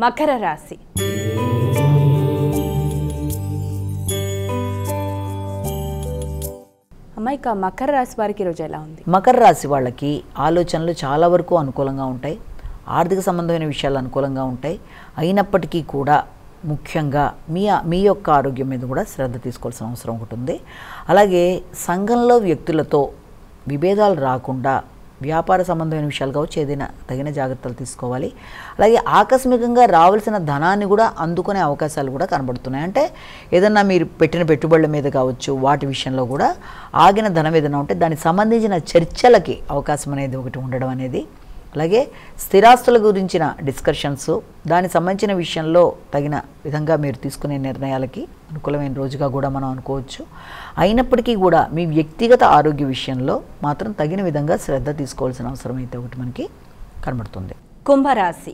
మకర రాశి. అమ్మాయిక మకర రాశి వారికి ఈరోజు ఎలా ఉంది? మకర రాశి వాళ్ళకి ఆలోచనలు చాలా వరకు అనుకూలంగా ఉంటాయి. ఆర్థిక సంబంధమైన విషయాలు అనుకూలంగా ఉంటాయి. అయినప్పటికీ కూడా ముఖ్యంగా మీ యొక్క ఆరోగ్యం మీద కూడా శ్రద్ధ తీసుకోవాల్సిన అవసరం ఒకటి ఉంది. అలాగే సంఘంలో వ్యక్తులతో విభేదాలు రాకుండా వ్యాపార సంబంధమైన విషయాలు కావచ్చు ఏదైనా తగిన జాగ్రత్తలు తీసుకోవాలి. అలాగే ఆకస్మికంగా రావాల్సిన ధనాన్ని కూడా అందుకునే అవకాశాలు కూడా కనబడుతున్నాయి. అంటే ఏదన్నా మీరు పెట్టిన పెట్టుబడుల మీద కావచ్చు వాటి విషయంలో కూడా ఆగిన ధనం ఏదైనా ఉంటే దానికి సంబంధించిన చర్చలకి అవకాశం అనేది ఒకటి ఉండడం అనేది, అలాగే స్థిరాస్తుల గురించిన డిస్కషన్స్ దానికి సంబంధించిన విషయంలో తగిన విధంగా మీరు తీసుకునే నిర్ణయాలకి అనుకూలమైన రోజుగా కూడా మనం అనుకోవచ్చు. అయినప్పటికీ కూడా మీ వ్యక్తిగత ఆరోగ్య విషయంలో మాత్రం తగిన విధంగా శ్రద్ధ తీసుకోవాల్సిన అవసరం అయితే ఒకటి మనకి కనబడుతుంది. కుంభరాశి.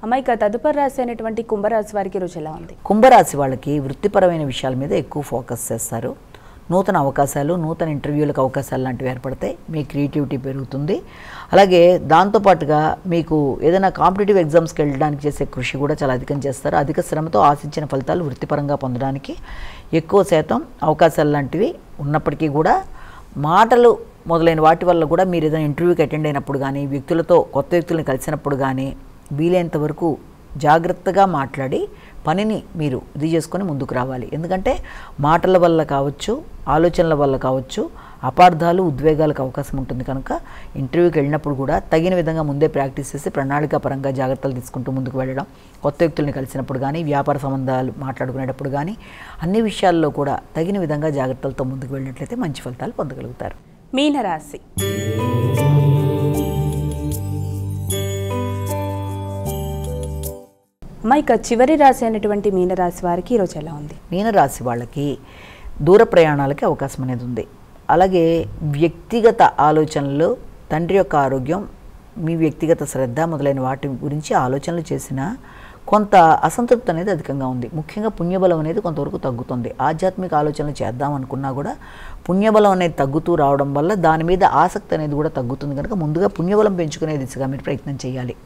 అమ్మాయిక తదుపరి రాశి అయినటువంటి కుంభరాశి వారికి రోజు ఎలా ఉంది? కుంభరాశి వాళ్ళకి వృత్తిపరమైన విషయాల మీద ఎక్కువ ఫోకస్ చేస్తారు. నూతన అవకాశాలు, నూతన ఇంటర్వ్యూలకు అవకాశాలు లాంటివి ఏర్పడతాయి. మీ క్రియేటివిటీ పెరుగుతుంది. అలాగే దాంతోపాటుగా మీకు ఏదైనా కాంపిటేటివ్ ఎగ్జామ్స్కి వెళ్ళడానికి చేసే కృషి కూడా చాలా అధికం చేస్తారు. అధిక శ్రమతో ఆశించిన ఫలితాలు వృత్తిపరంగా పొందడానికి ఎక్కువ శాతం అవకాశాలు లాంటివి ఉన్నప్పటికీ కూడా మాటలు మొదలైన వాటి వల్ల కూడా మీరు ఏదైనా ఇంటర్వ్యూకి అటెండ్ అయినప్పుడు కానీ కొత్త వ్యక్తులను కలిసినప్పుడు కానీ వీలైనంత వరకు జాగ్రత్తగా మాట్లాడి పనిని మీరు ఇది చేసుకొని ముందుకు రావాలి. ఎందుకంటే మాటల వల్ల కావచ్చు, ఆలోచనల వల్ల కావచ్చు అపార్థాలు, ఉద్వేగాలకు అవకాశం ఉంటుంది. కనుక ఇంటర్వ్యూకి వెళ్ళినప్పుడు కూడా తగిన విధంగా ముందే ప్రాక్టీస్ చేసి ప్రణాళికాపరంగా జాగ్రత్తలు తీసుకుంటూ ముందుకు వెళ్ళడం, కొత్త వ్యక్తుల్ని కలిసినప్పుడు కానీ వ్యాపార సంబంధాలు మాట్లాడుకునేటప్పుడు కానీ అన్ని విషయాల్లో కూడా తగిన విధంగా జాగ్రత్తలతో ముందుకు వెళ్ళినట్లయితే మంచి ఫలితాలు పొందగలుగుతారు. మీనరాశి. అమ్మాయిక చివరి రాశి అయినటువంటి మీనరాశి వారికి ఈరోజు ఎలా ఉంది? మీనరాశి వాళ్ళకి దూర ప్రయాణాలకి అవకాశం అనేది ఉంది. అలాగే వ్యక్తిగత ఆలోచనలు, తండ్రి యొక్క ఆరోగ్యం, మీ వ్యక్తిగత శ్రద్ధ మొదలైన వాటి గురించి ఆలోచనలు చేసిన కొంత అసంతృప్తి అనేది అధికంగా ఉంది. ముఖ్యంగా పుణ్యబలం అనేది కొంతవరకు తగ్గుతుంది. ఆధ్యాత్మిక ఆలోచనలు చేద్దాం అనుకున్నా కూడా పుణ్యబలం అనేది తగ్గుతూ రావడం వల్ల దాని మీద ఆసక్తి అనేది కూడా తగ్గుతుంది. కనుక ముందుగా పుణ్యబలం పెంచుకునే దిశగా మీరు ప్రయత్నం చేయాలి.